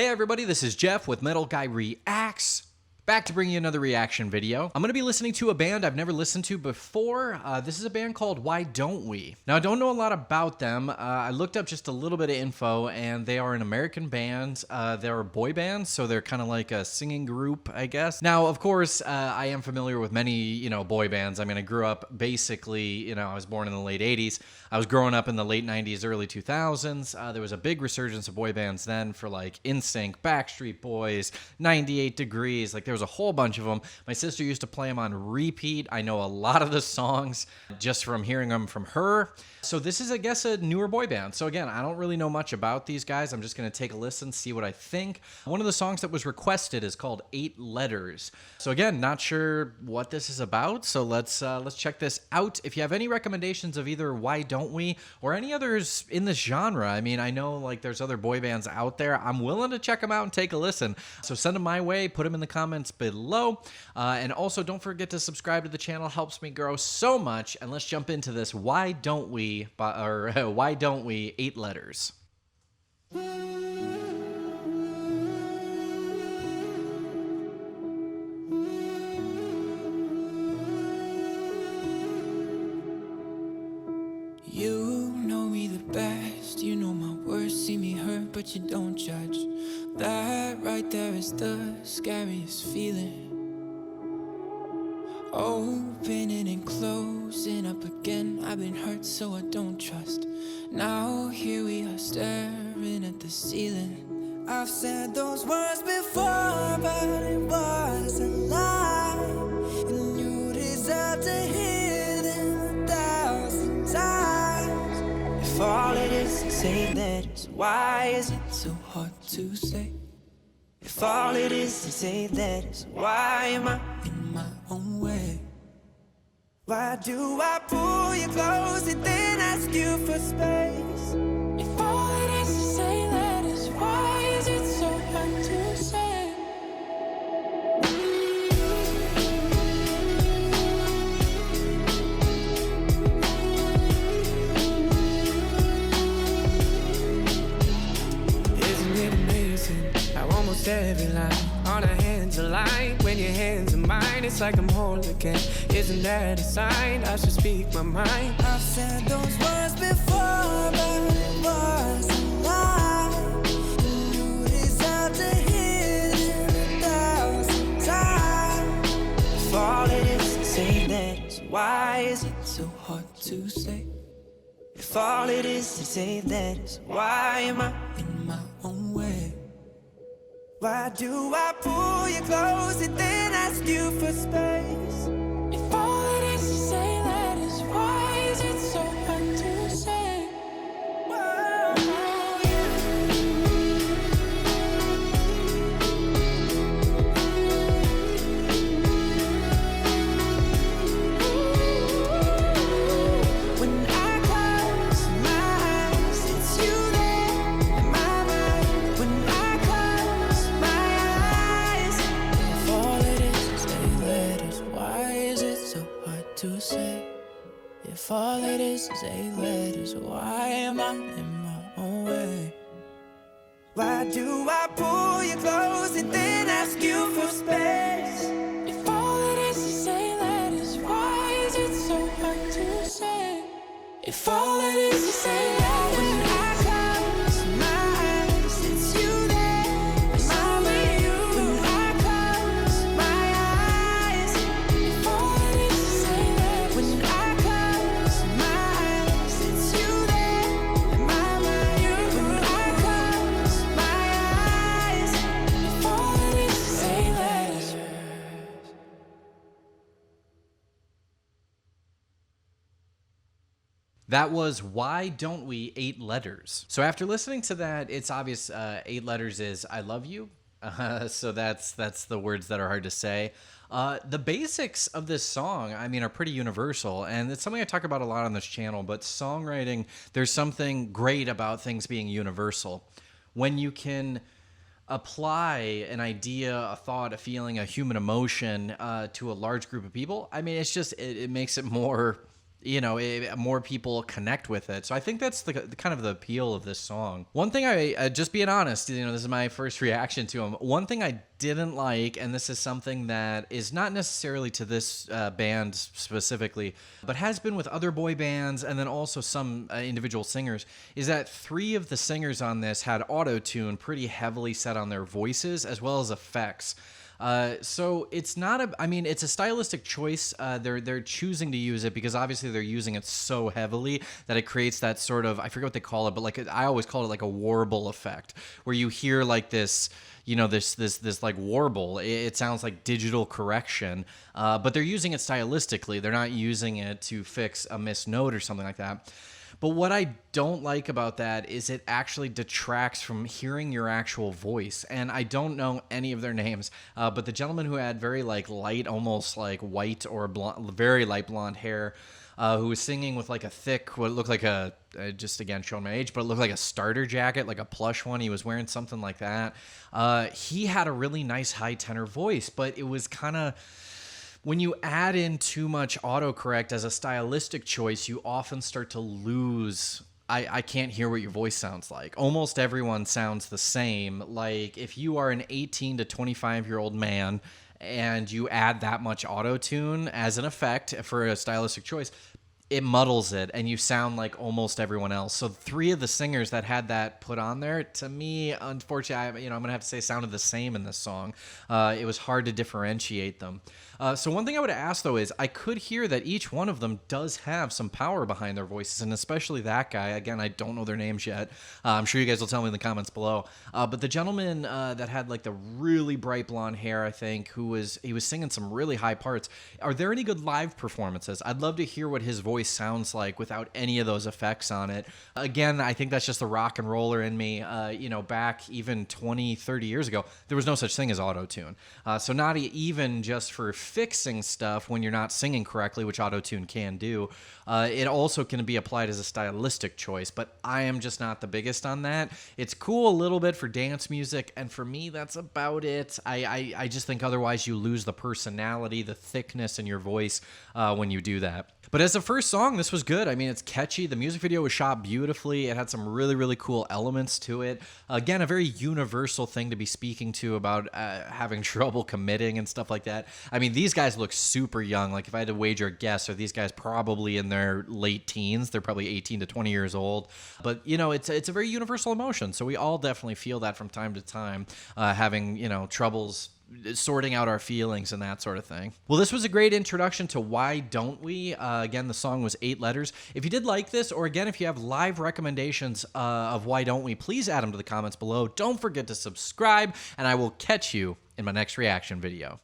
Hey everybody, this is Jeff with Metal Guy Reacts. Back to bring you another reaction video. I'm going to be listening to a band I've never listened to before. This is a band called Why Don't We? Now, I don't know a lot about them. I looked up just a little bit of info, and they are an American band. They're a boy band, so they're kind of like a singing group, I guess. Now, of course, I am familiar with many, boy bands. I mean, I grew up basically, I was born in the late 80s. I was growing up in the late 90s, early 2000s. There was a big resurgence of boy bands then for like NSYNC, Backstreet Boys, 98 Degrees. Like there was a whole bunch of them. My sister used to play them on repeat. I know a lot of the songs just from hearing them from her. So this is, I guess, a newer boy band. So again, I don't really know much about these guys. I'm just going to take a listen, see what I think. One of the songs that was requested is called 8 Letters. So again, not sure what this is about. So let's check this out. If you have any recommendations of either Why Don't We or any others in this genre, I mean, I know like there's other boy bands out there. I'm willing to check them out and take a listen. So send them my way, put them in the comments below. And also don't forget to subscribe to the channel. Helps me grow so much. And let's jump into this Why Don't We? Why Don't We? 8 Letters. You know me the best, you know my worst, see me hurt but you don't judge. That right there is the scariest feeling. Opening and closing up again, I've been hurt so I don't trust. Now here we are staring at the ceiling. I've said those words before, but it was a lie. And you deserve to hear them 1,000 times. If all it is 8 letters, why is it so hard to say? If all it is 8 letters, why am I in my own way? Why do I pull you close and then ask you for space? If all it is 8 letters, why is it so hard to say? Isn't it amazing how almost every line on our hands align? When your hands are mine, it's like I'm whole again. Isn't that a sign? I should speak my mind. I've said those words before, but it was a lie. You deserve to hear them 1,000 times. If all it is 8 letters, why is it so hard to say? If all it is 8 letters, why am I in my own way? Why do I pull you close and then ask you for space? If all it is 8 letters, why is it so hard to say? Whoa, when I close my eyes, it's you there in my mind. When I close my eyes, if all it is 8 letters, why is it so hard to say? If all it is 8 letters, why am I in my own way? Why do I pull you close and then ask you for space? If all it is 8 letters, why is it so hard to say? If all it is 8 letters, when I close my eyes, it's you there, it's only you. When I close my eyes, if all it is 8 letters, when I close my eyes, it's you there, in my mind. When I close my eyes, if all it is 8 letters. That was Why Don't We? 8 Letters. So after listening to that, it's obvious 8 letters is I love you. So that's the words that are hard to say. The basics of this song, I mean, are pretty universal, and it's something I talk about a lot on this channel, but songwriting, there's something great about things being universal. When you can apply an idea, a thought, a feeling, a human emotion to a large group of people, I mean, it's just, it makes it more more people connect with it. So I think that's the kind of the appeal of this song. One thing just being honest, this is my first reaction to him. One thing I didn't like, and this is something that is not necessarily to this band specifically, but has been with other boy bands and then also some individual singers, is that 3 of the singers on this had auto-tune pretty heavily set on their voices as well as effects. So it's not it's a stylistic choice. They're choosing to use it because obviously they're using it so heavily that it creates that sort of, I forget what they call it, but I always call it like a warble effect, where you hear like this, this like warble. It sounds like digital correction, but they're using it stylistically. They're not using it to fix a missed note or something like that. But what I don't like about that is it actually detracts from hearing your actual voice. And I don't know any of their names, but the gentleman who had very light, almost like white or blonde, very light blonde hair, who was singing with like a thick, what looked like just again showing my age, but it looked like a starter jacket, like a plush one. He was wearing something like that. He had a really nice high tenor voice, but it was kind of, when you add in too much autocorrect as a stylistic choice, you often start to lose. I can't hear what your voice sounds like. Almost everyone sounds the same. Like if you are an 18 to 25-year-old man and you add that much auto-tune as an effect for a stylistic choice, it muddles it and you sound like almost everyone else. So 3 of the singers that had that put on there, to me, unfortunately, I'm gonna have to say sounded the same in this song. It was hard to differentiate them. So one thing I would ask though is I could hear that each one of them does have some power behind their voices, and especially that guy. Again, I don't know their names yet. I'm sure you guys will tell me in the comments below. But the gentleman that had like the really bright blonde hair, I think, he was singing some really high parts. Are there any good live performances? I'd love to hear what his voice sounds like without any of those effects on it. Again, I think that's just the rock and roller in me. Back even 20, 30 years ago, there was no such thing as auto-tune. So not even just for fixing stuff when you're not singing correctly, which auto-tune can do, it also can be applied as a stylistic choice, but I am just not the biggest on that. It's cool a little bit for dance music, and for me, that's about it. I just think otherwise you lose the personality, the thickness in your voice when you do that. But as a first song, this was good. I mean, it's catchy. The music video was shot beautifully. It had some really, really cool elements to it. Again, a very universal thing to be speaking to about having trouble committing and stuff like that. I mean, these guys look super young. Like, if I had to wager a guess, are these guys probably in their late teens? They're probably 18 to 20 years old. But, it's a very universal emotion. So we all definitely feel that from time to time, having, troubles sorting out our feelings and that sort of thing. Well, this was a great introduction to Why Don't We? Again, the song was 8 letters. If you did like this, or again, if you have live recommendations of Why Don't We, please add them to the comments below. Don't forget to subscribe, and I will catch you in my next reaction video.